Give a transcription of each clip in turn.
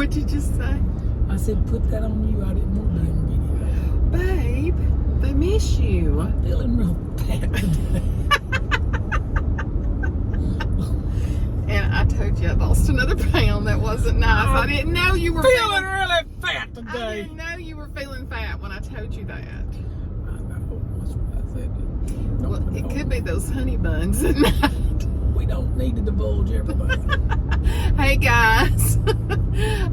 What'd you just say? I said, put that on you. I didn't want to be on video. Babe, they miss you. I'm feeling real fat today. And I told you I lost another pound. That wasn't nice. I didn't know you were feeling really fat today. I didn't know you were feeling fat when I told you that. I know. That's what I said. Well, it could be those honey buns at night. We don't need to divulge everybody. Hey guys,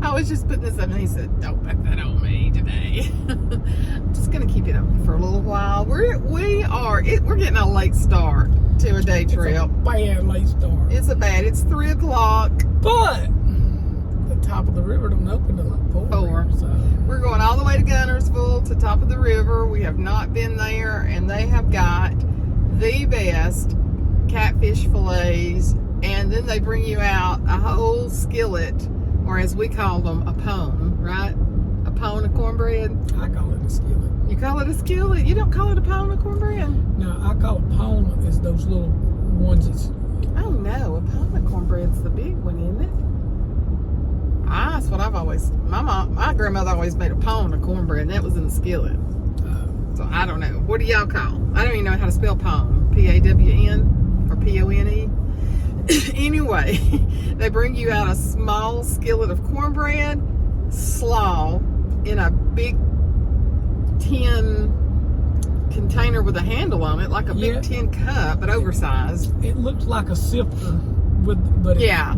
I was just putting this up and he said, don't put that on me today. I'm just going to keep it on for a little while. We're getting a late start to a day trip. It's a bad late start. It's 3 o'clock. But the top of the river don't open till like 4. So. We're going all the way to Guntersville to top of the river. We have not been there, and they have got the best catfish fillets, and then they bring you out a whole skillet, or as we call them, a pone, right? A pone of cornbread. I call it a skillet. You call it a skillet? You don't call it a pone of cornbread? No, I call it pone as those little ones that's... Oh no, a pone of cornbread's the big one, isn't it? That's what I've always... My grandmother always made a pone of cornbread, and that was in the skillet. So I don't know. What do y'all call? I don't even know how to spell pone. P-A-W-N or P-O-N-E. Anyway, they bring you out a small skillet of cornbread, slaw in a big tin container with a handle on it, like a big tin cup, but oversized. It looks like a sifter, but yeah,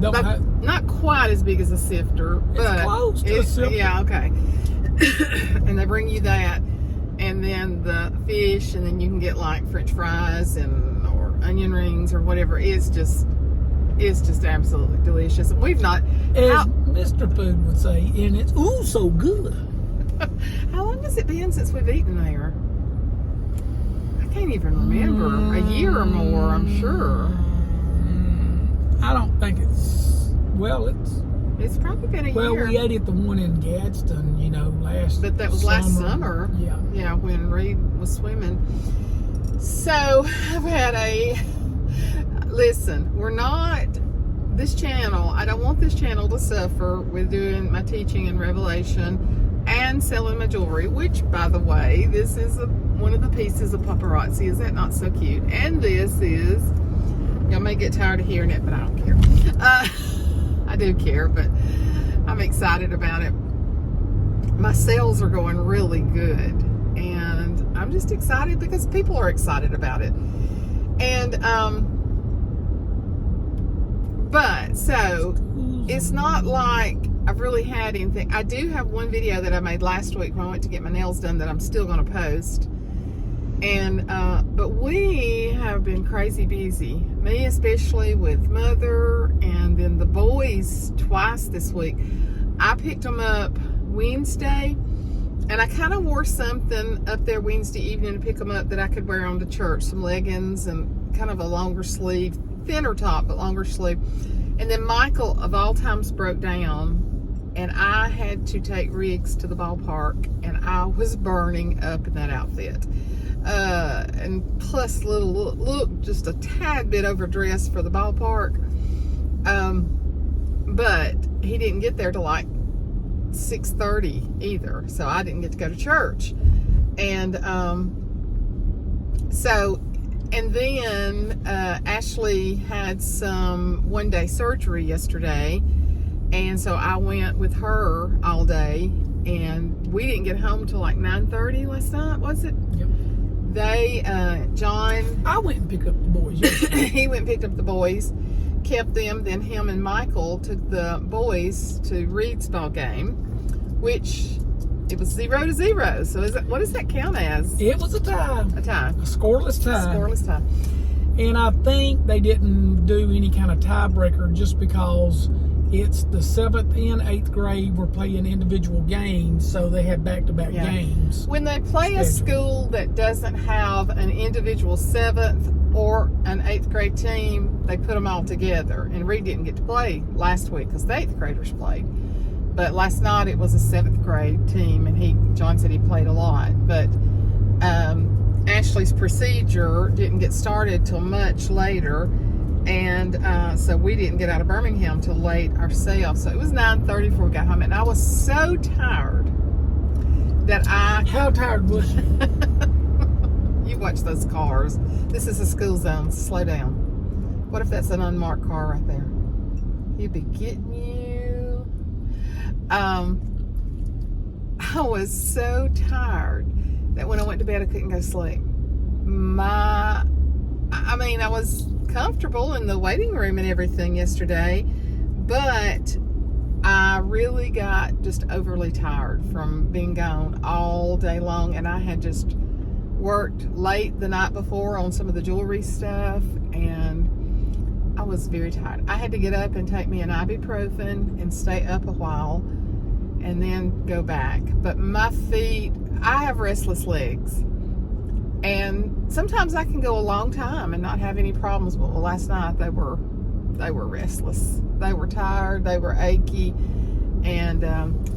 not quite as big as a sifter, but it's close to a sifter. Yeah, okay. And they bring you that, and then the fish, and then you can get like French fries or onion rings or whatever. It's just absolutely delicious. We've not, as Mr. Food would say, and it's so good. How long has it been since we've eaten there? I can't even remember. A year or more, I'm sure. I don't think it's probably been a year. Well, we ate at the one in Gadsden, last But that was summer. last summer. Yeah, when Reed was swimming. So, I've had listen, this channel, I don't want this channel to suffer with doing my teaching and revelation and selling my jewelry, which, by the way, this is one of the pieces of paparazzi. Is that not so cute? And this is, y'all may get tired of hearing it, but I don't care. I do care, but I'm excited about it. My sales are going really good, and I'm just excited because people are excited about it. And but so it's not like I've really had anything. I do have one video that I made last week when I went to get my nails done that I'm still going to post. And but we have been crazy busy, me especially, with Mother, and then the boys twice this week. I picked them up Wednesday, and I kind of wore something up there Wednesday evening to pick them up that I could wear on to church, some leggings and kind of a longer sleeve, thinner top but longer sleeve. And then Michael of all times broke down, and I had to take Riggs to the ballpark, and I was burning up in that outfit. And plus look just a tad bit overdressed for the ballpark. But he didn't get there till like 6:30 either, so I didn't get to go to church. And and then Ashley had some one-day surgery yesterday, and so I went with her all day, and we didn't get home till like 9:30 last night, was it? Yep. John... I went and picked up the boys yesterday. He went and picked up the boys, kept them, then him and Michael took the boys to Reed's ball game, which it was 0-0. So what does that count as? It was a tie. A tie. A scoreless tie. A scoreless tie. And I think they didn't do any kind of tiebreaker just because it's the 7th and 8th grade were playing individual games, so they had back-to-back games. When they play a school that doesn't have an individual 7th or an 8th grade team, they put them all together. And Reed didn't get to play last week because the 8th graders played. But last night it was a 7th grade team, and John said he played a lot. But Ashley's procedure didn't get started till much later, And so we didn't get out of Birmingham till late ourselves. So it was 9:30 before we got home, and I was so tired that How tired was you? You watch those cars. This is a school zone. Slow down. What if that's an unmarked car right there? He'd be getting you. I was so tired that when I went to bed, I couldn't go to sleep. I was comfortable in the waiting room and everything yesterday, but I really got just overly tired from being gone all day long, and I had just worked late the night before on some of the jewelry stuff, and I was very tired. I had to get up and take me an ibuprofen and stay up a while and then go back. But my feet, I have restless legs, and sometimes I can go a long time and not have any problems. But last night they were restless. They were tired. They were achy. And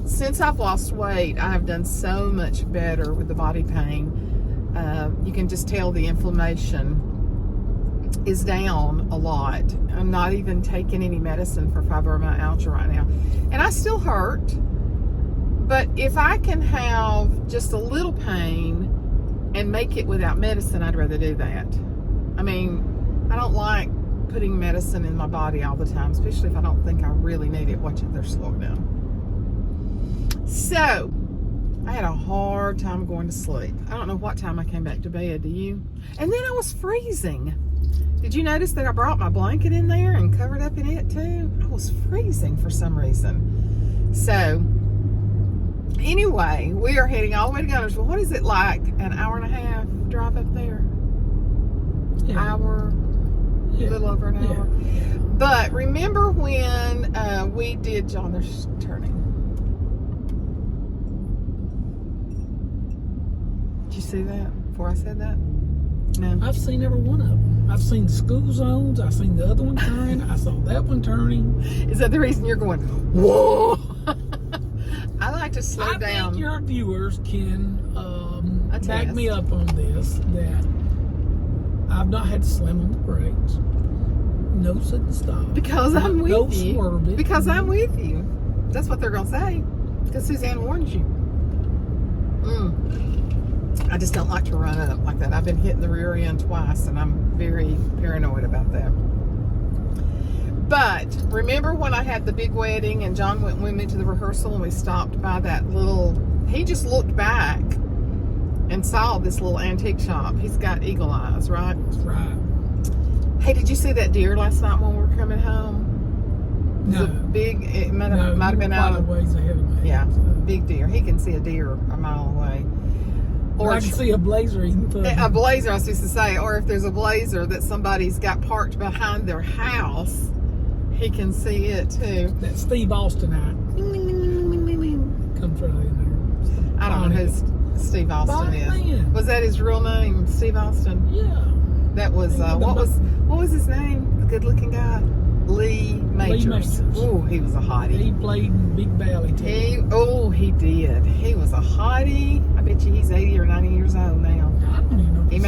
since I've lost weight, I have done so much better with the body pain. You can just tell the inflammation is down a lot. I'm not even taking any medicine for fibromyalgia right now. And I still hurt. But if I can have just a little pain and make it without medicine, I'd rather do that. I mean, I don't like putting medicine in my body all the time, especially if I don't think I really need it. Watch it, they're slowing down. So, I had a hard time going to sleep. I don't know what time I came back to bed, do you? And then I was freezing. Did you notice that I brought my blanket in there and covered up in it too? I was freezing for some reason. So, anyway, we are heading all the way to Guntersville. What is it like? An hour and a half drive up there? Yeah. Hour? A little over an hour. Yeah. But remember when we did John, they're turning. Did you see that before I said that? No. I've seen every one of them. I've seen school zones. I've seen the other one turn. I saw that one turning. Is that the reason you're going, whoa? I like to slow down. I think your viewers can back Attest. me up on this, that I've not had to slam on the brakes. No sudden stop. Because I'm with no you. Swerving. Because I'm with you. That's what they're going to say. Because Suzanne warns you. I just don't like to run up like that. I've been hit in the rear end twice, and I'm very paranoid about that. But remember when I had the big wedding and John went with me to the rehearsal, and we stopped by that little, he just looked back and saw this little antique shop. He's got eagle eyes, right? Right. Hey, did you see that deer last night when we were coming home? No. It might have been out quite a of, ways ahead of me. yeah, So. big deer. He can see a deer a mile away. Or I can see a blazer eating food. A blazer, I was supposed to say, or if there's a blazer that somebody's got parked behind their house, he can see it too. That Steve Austin eye comes right in there. I don't know who Steve Austin is. Man. Was that his real name, Steve Austin? Yeah. That was what was his name? The good-looking guy, Lee Majors. Oh, he was a hottie. He played in Big Valley too. He did. He was a hottie. I bet you he's 80 or 90 years old now. I don't even know if He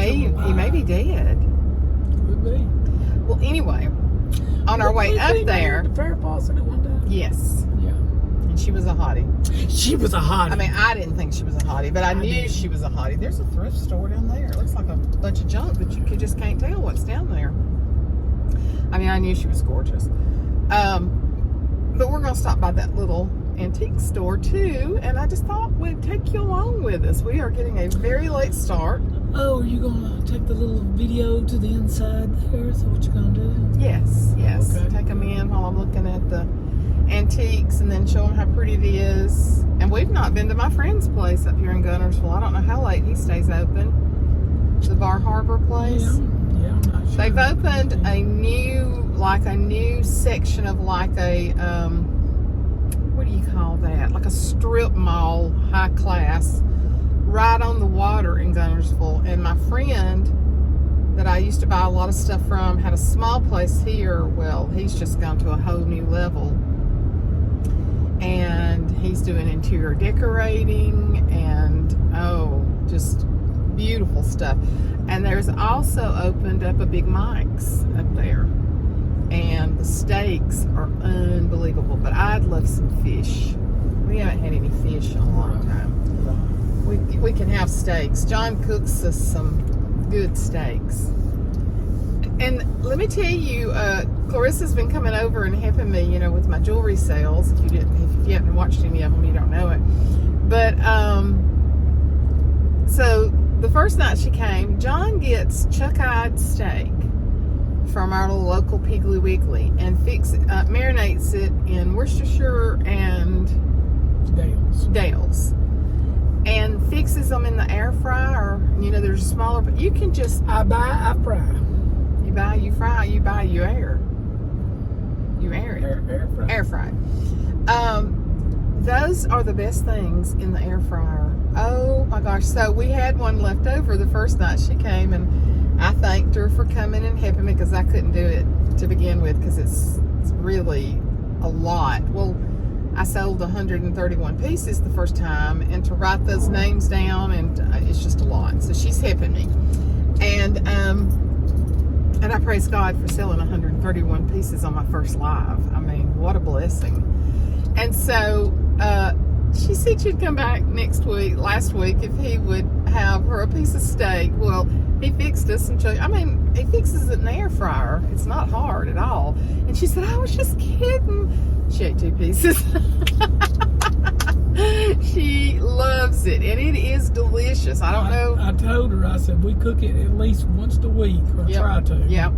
may be dead. Could be. Well, anyway, on our way up there. To Farrah Fawcett at one time. Yes. Yeah. And she was a hottie. She was a hottie. I mean, I didn't think she was a hottie, but I knew she was a hottie. There's a thrift store down there. It looks like a bunch of junk, but you just can't tell what's down there. I mean, I knew she was gorgeous. But we're going to stop by that little antique store too, and I just thought we'd take you along with us. We are getting a very late start. Oh, are you going to take the little video to the inside there? Is that what you're going to do? Yes. Okay. Take them in while I'm looking at the antiques and then show them how pretty it is. And we've not been to my friend's place up here in Guntersville. I don't know how late he stays open. The Bar Harbor place. Yeah, I'm not sure. They've opened a new section of like a what do you call that? Like a strip mall, high class, right on the water in Guntersville. And my friend that I used to buy a lot of stuff from had a small place here. Well, he's just gone to a whole new level. And he's doing interior decorating and just beautiful stuff. And there's also opened up a Big Mike's up there. and the steaks are unbelievable. But I'd love some fish. We haven't had any fish in a long time. We can have steaks. John cooks us some good steaks. And let me tell you, Clarissa's been coming over and helping me, you know, with my jewelry sales. If you haven't watched any of them, you don't know it. But so the first night she came, John gets chuck-eyed steak from our little local Piggly Wiggly and marinates it in Worcestershire and Dale's, and fixes them in the air fryer. You know, there's a smaller, but you can just I buy, I fry. You buy, you fry, you buy, you air. You air it. Air fry. Air fry. Those are the best things in the air fryer. Oh my gosh. So we had one left over the first night she came, and I thanked her for coming and helping me because I couldn't do it to begin with because it's really a lot. Well, I sold 131 pieces the first time, and to write those names down, and it's just a lot. So she's helping me. And I praise God for selling 131 pieces on my first live. I mean, what a blessing. And so she said she'd come back last week, if he would have her a piece of steak. Well, he fixed us some chuck. I mean, he fixes it in the air fryer. It's not hard at all. And she said, I was just kidding. She ate 2 pieces. She loves it, and it is delicious. I don't know. I told her, I said, we cook it at least once a week, or try to. Yep.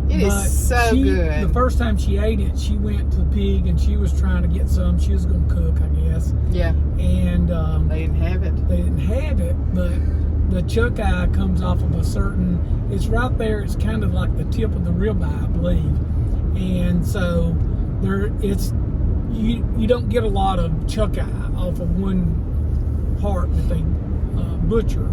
It is so good. The first time she ate it, she went to the pig, and she was trying to get some. She was going to cook, I guess. Yeah. And they didn't have it. They didn't have it, but the chuck eye comes off of a certain, it's right there. It's kind of like the tip of the ribeye, I believe. And so you don't get a lot of chuck eye off of one part that they butcher,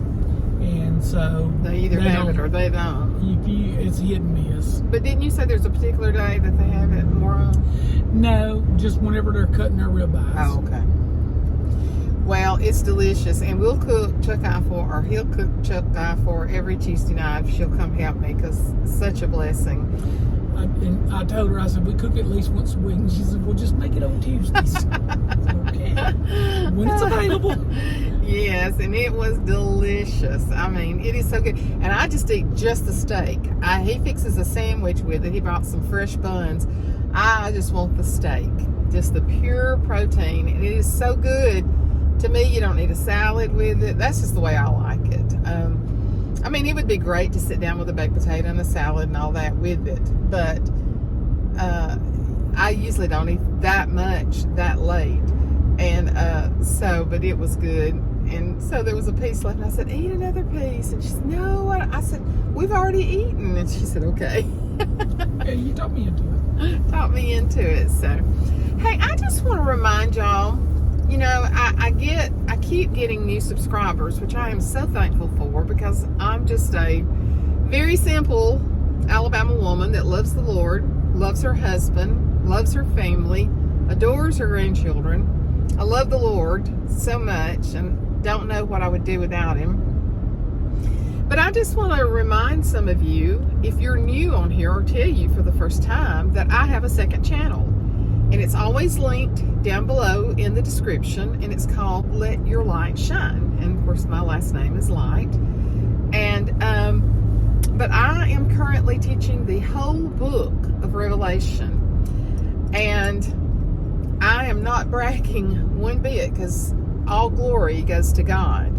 and so they either have it or they don't. It's hit and miss. But didn't you say there's a particular day that they have it more on? No, just whenever they're cutting their ribeyes. Oh, okay. Well, it's delicious, and we'll cook chuck eye or he'll cook chuck eye for every Tuesday night if she'll come help me, because it's such a blessing. And I told her, I said, we cook it at least once a week. And she said, well, just make it on Tuesdays. Okay. When it's available. Yes, and it was delicious. I mean, it is so good. And I just eat just the steak. He fixes a sandwich with it. He bought some fresh buns. I just want the steak. Just the pure protein. And it is so good. To me, you don't need a salad with it. That's just the way I like it. I mean, it would be great to sit down with a baked potato and a salad and all that with it, but I usually don't eat that much that late, and but it was good, and so there was a piece left, and I said, eat another piece, and she said, no, I said, we've already eaten, and she said, okay. Yeah, you talked me into it. Talked me into it, so. Hey, I just want to remind y'all, you know, I keep getting new subscribers, which I am so thankful for, because I'm just a very simple Alabama woman that loves the Lord, loves her husband, loves her family, adores her grandchildren. I love the Lord so much and don't know what I would do without him. But I just want to remind some of you, if you're new on here, or tell you for the first time, that I have a second channel. And it's always linked down below in the description, and it's called Let Your Light Shine. And of course, my last name is Light. And but I am currently teaching the whole book of Revelation, and I am not bragging one bit, because all glory goes to God.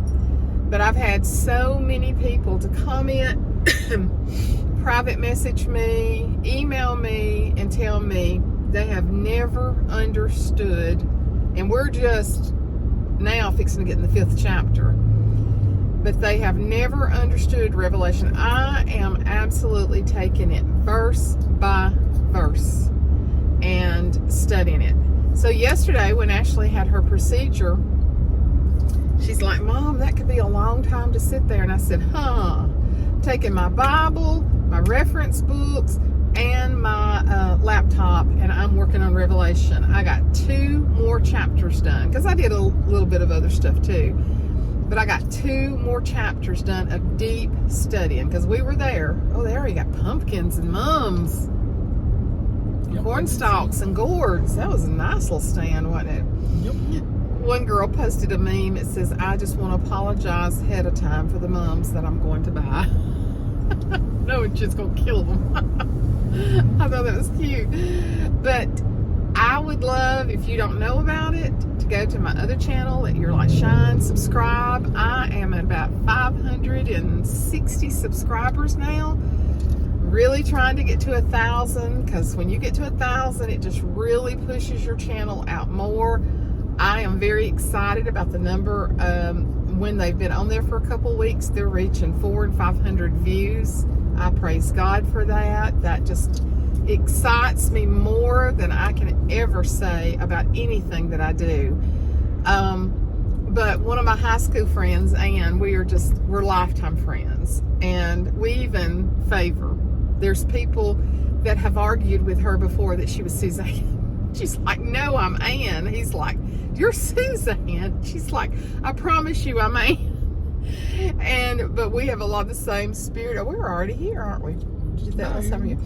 But I've had so many people to comment, private message me, email me, and tell me they have never understood, and we're just now fixing to get in the 5th chapter, but they have never understood Revelation. I am absolutely taking it verse by verse and studying it. So yesterday, when Ashley had her procedure, she's like, Mom, that could be a long time to sit there. And I said, taking my Bible, my reference books, and my laptop, and I'm working on Revelation. I got 2 more chapters done, because I did a little bit of other stuff too, but I got 2 more chapters done of deep studying, because we were there. Oh, there you got pumpkins and mums. Yep, corn stalks and gourds. That was a nice little stand, wasn't it? Yep. One girl posted a meme. It says, "I just want to apologize ahead of time for the mums that I'm going to buy." No, it's just going to kill them. I thought that was cute. But I would love, if you don't know about it, to go to my other channel, Let Your Light Shine, subscribe. I am at about 560 subscribers now. Really trying to get to 1,000, because when you get to 1,000, it just really pushes your channel out more. I am very excited about the number. When they've been on there for a couple weeks, they're reaching 400 and 500 views. I praise God for that. That just excites me more than I can ever say about anything that I do. But one of my high school friends, Ann, we're lifetime friends, and we even favor. There's people that have argued with her before that she was Suzanne. She's like, "No, I'm Ann." He's like, "You're Suzanne." She's like, "I promise you I'm Ann." But we have a lot of the same spirit. Oh, we're already here, aren't we? Did that last time here.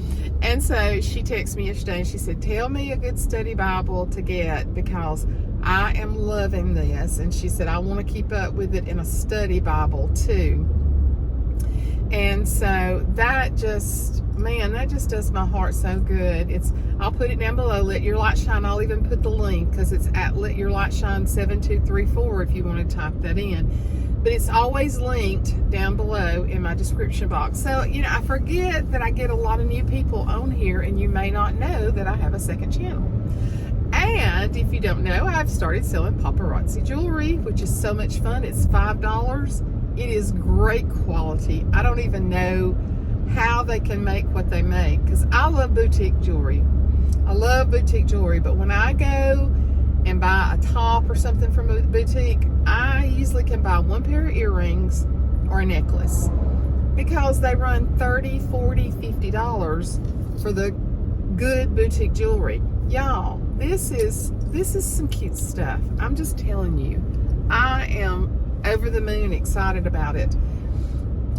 And so she texted me yesterday and she said, "Tell me a good study Bible to get, because I am loving this." And she said, "I want to keep up with it in a study Bible too." And so that just does my heart so good. I'll put it down below, Let Your Light Shine. I'll even put the link, because it's at Let Your Light Shine 7234 if you want to type that in. But it's always linked down below in my description box. So, I forget that I get a lot of new people on here, and you may not know that I have a second channel. And if you don't know, I've started selling paparazzi jewelry, which is so much fun. It's $5. It is great quality. I don't even know how they can make what they make, because I love boutique jewelry. I love boutique jewelry, but when I go and buy a top or something from a boutique, I usually can buy one pair of earrings or a necklace, because they run $30, $40, $50 for the good boutique jewelry. Y'all, this is some cute stuff. I'm just telling you, I am over the moon excited about it.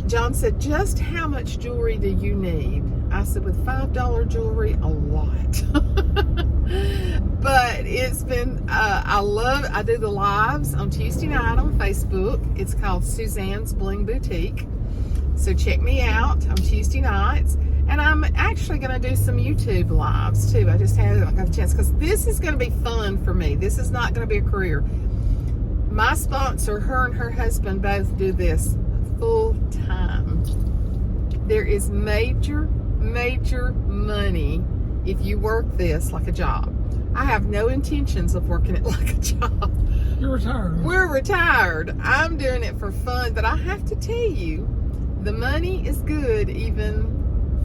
John said, "Just how much jewelry do you need?" I said, "With $5 jewelry, a lot." But it's been, I do the lives on Tuesday night on Facebook. It's called Suzanne's Bling Boutique. So check me out on Tuesday nights. And I'm actually going to do some YouTube lives too. I just haven't got a chance, because this is going to be fun for me. This is not going to be a career. My sponsor, her and her husband both do this full time. There is major money if you work this like a job. I have no intentions of working it like a job. You're retired. We're retired. I'm doing it for fun, but I have to tell you, the money is good even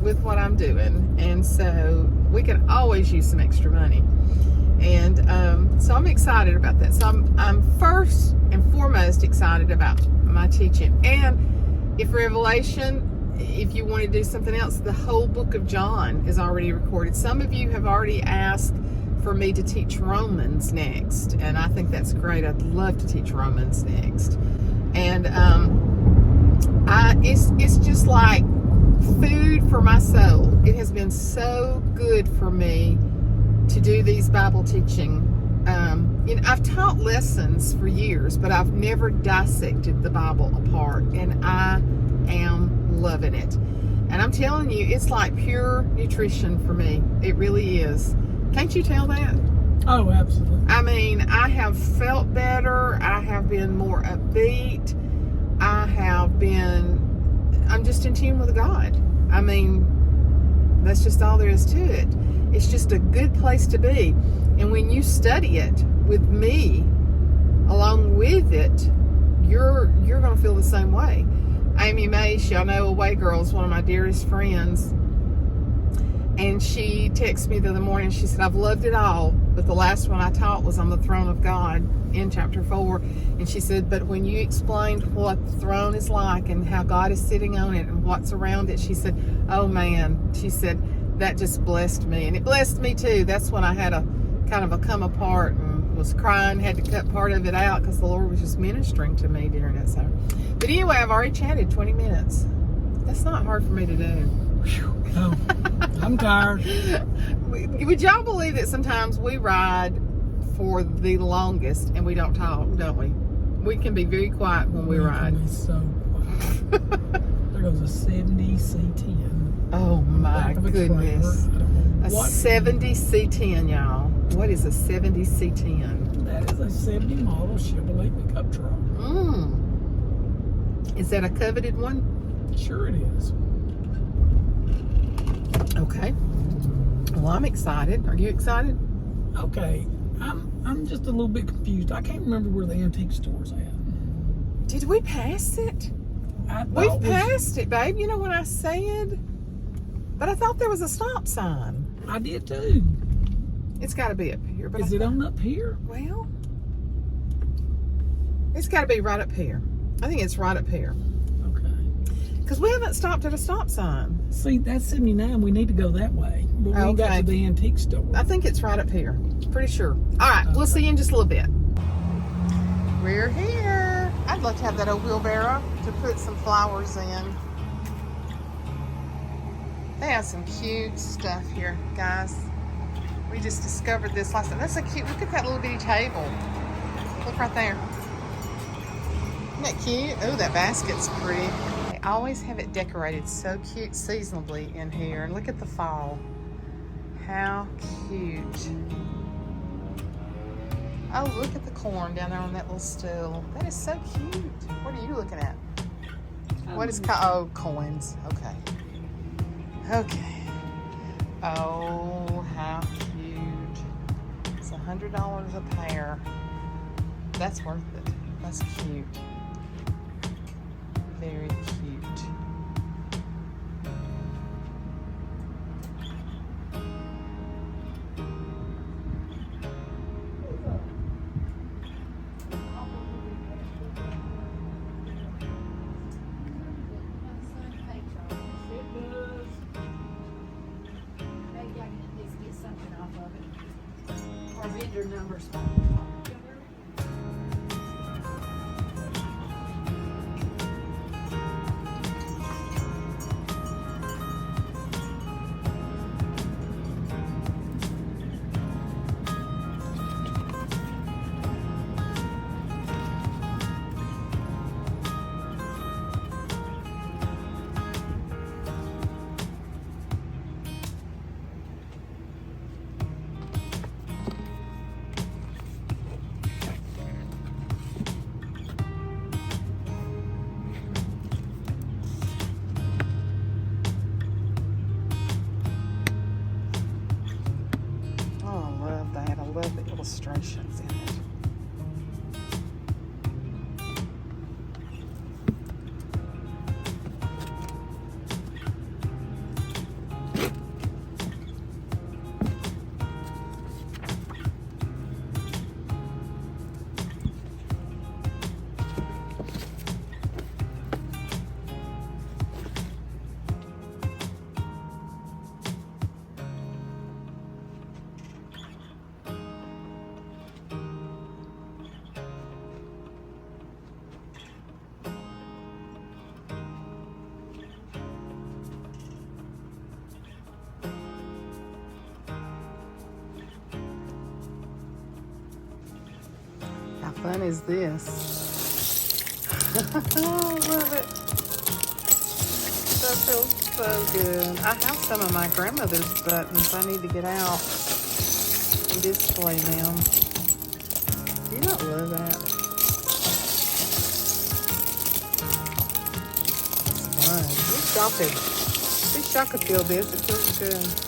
with what I'm doing, and so we can always use some extra money. And so I'm excited about that. So I'm first and foremost excited about my teaching. And if you want to do something else, the whole book of John is already recorded. Some of you have already asked for me to teach Romans next, and I think that's great. I'd love to teach Romans next. And it's just like food for my soul. It has been so good for me to do these Bible teaching. I've taught lessons for years, but I've never dissected the Bible apart, and I am loving it. And I'm telling you, it's like pure nutrition for me. It really is. Can't you tell that? Oh, absolutely. I mean, I have felt better. I have been more upbeat. I'm just in tune with God. I mean, that's just all there is to it. It's just a good place to be. And when you study it with me, along with it, you're going to feel the same way. Amy Mace, y'all know Away Girl, is one of my dearest friends. And she texted me the other morning. She said, "I've loved it all, but the last one I taught was on the throne of God in chapter 4. And she said, "But when you explained what the throne is like and how God is sitting on it and what's around it," she said, "Oh man," she said, "that just blessed me." And it blessed me too. That's when I had a kind of a come apart and was crying, had to cut part of it out because the Lord was just ministering to me during it. So, but anyway, I've already chatted 20 minutes. That's not hard for me to do. No, I'm tired. Would y'all believe that sometimes we ride for the longest and we don't talk, don't we? We can be very quiet when we ride. Can be so quiet. There goes a 70 C10. Oh my goodness. A What? 70 C10, y'all. What is a 70 C10? That is a 70 model Chevrolet pickup truck. Is that a coveted one? Sure it is. Okay. Well, I'm excited. Are you excited? Okay. I'm just a little bit confused. I can't remember where the antique store's at. Did we pass it? We've passed it, babe. You know what I said? But I thought there was a stop sign. I did too. It's got to be up here. But Is it on up here? Well, it's got to be right up here. I think it's right up here. Okay. Because we haven't stopped at a stop sign. See, that's 79. We need to go that way. But we ain't got to the antique store. I think it's right up here. Pretty sure. All right. We'll see you in just a little bit. We're here. I'd love to have that old wheelbarrow to put some flowers in. They have some cute stuff here, guys. We just discovered this last night. That's a cute, look at that little bitty table. Look right there. Isn't that cute? Oh, that basket's pretty. They always have it decorated so cute seasonably in here. And look at the fall. How cute. Oh, look at the corn down there on that little stool. That is so cute. What are you looking at? What is oh, coins. Okay. Okay. Oh, how cute. It's $100 a pair. That's worth it. That's cute. Very cute. Vendor numbers. Illustrations in it. How fun is this? Oh, love it. That feels so good. I have some of my grandmother's buttons I need to get out and display them. Do you not love that? It's fun. Wish y'all could feel this. It feels good.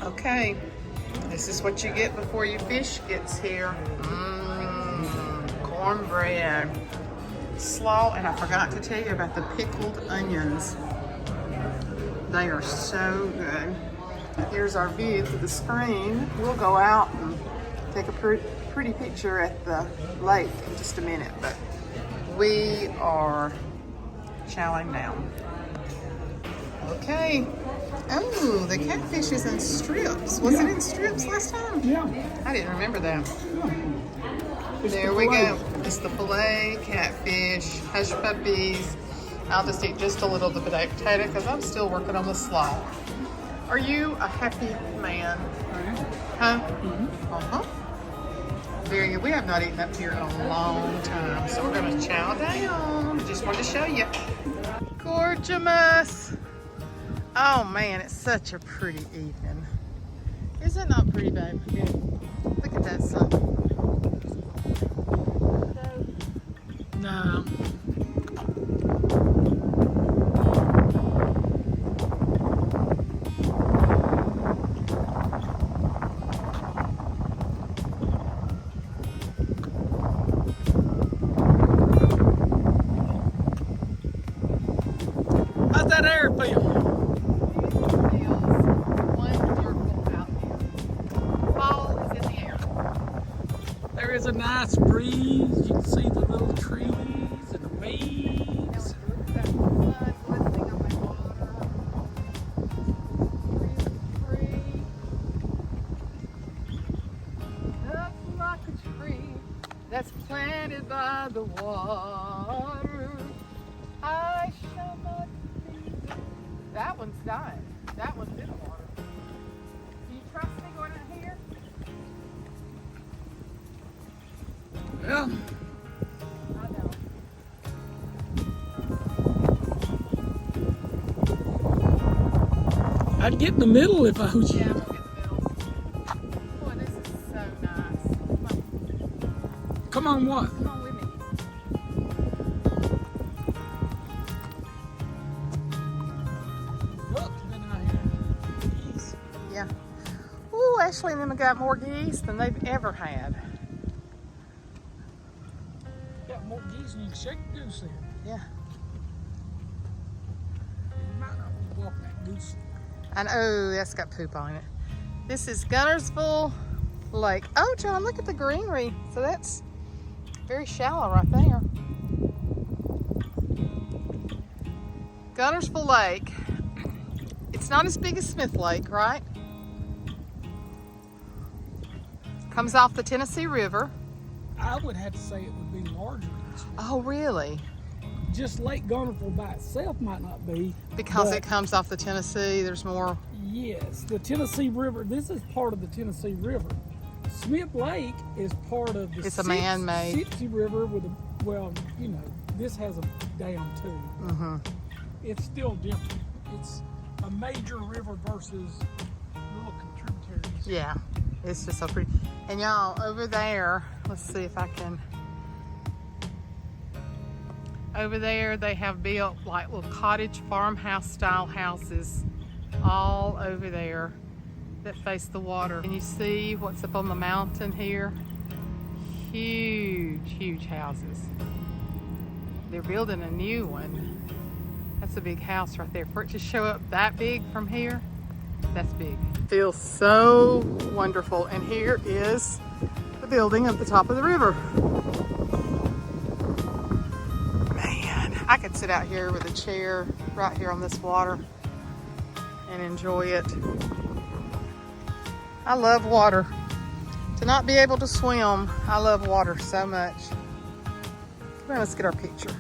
Okay, this is what you get before your fish gets here. Cornbread, slaw, and I forgot to tell you about the pickled onions. They are so good. Here's our view through the screen. We'll go out and take a pretty picture at the lake in just a minute, but we are chowing down. Okay. Oh, the catfish is in strips. Was it in strips last time? Yeah. I didn't remember that. It's There the we fillet. go. It's the fillet, catfish, hush puppies. I'll just eat just a little of the potato because I'm still working on the slaw. Are you a happy man? Huh? Uh-huh. Very good. We have not eaten up here in a long time, so we're going to chow down. Just wanted to show you. Gorgeous. Oh man, it's such a pretty evening. Is it not pretty, babe? Yeah. Look at that sun. No. How's that air feel? There is a nice breeze. You can see the little trees and the waves. Like a tree that's planted by the water. I shall not be. That one's dying. That one's in the water. Do you trust me going out here? Yeah. I know. I'd get in the middle if I was you. Yeah, we'll get the middle. Boy, this is so nice. Come on, what? Come on with me. Look, been out here. Geese. Yeah. Ooh, Ashley and them have got more geese than they've ever had. Got more geese than you can shake the goose in. Yeah. You might not want to walk that goose. And oh, that's got poop on it. This is Guntersville Lake. Oh, John, look at the greenery. So that's very shallow right there. Guntersville Lake. It's not as big as Smith Lake, right? Comes off the Tennessee River. I would have to say it would be larger than this. Oh, really? Just Lake Guntersville by itself might not be. Because but it comes off the Tennessee, there's more. yes, the Tennessee River, this is part of the Tennessee River. Smith Lake is part of the It's a man-made. Sipsey River with a, well, you know, this has a dam too. Mm-hmm. It's still different. It's a major river versus little contributaries. Yeah, it's just so pretty. And y'all, over there, let's see if I can. Over there, they have built like little cottage farmhouse style houses all over there that face the water. And you see what's up on the mountain here? Huge, huge houses. They're building a new one. That's a big house right there. For it to show up that big from here, that's big. Feels so wonderful. And here is the building at the top of the river. Man, I could sit out here with a chair right here on this water and enjoy it. I love water. To not be able to swim, I love water so much. Come on, let's get our picture.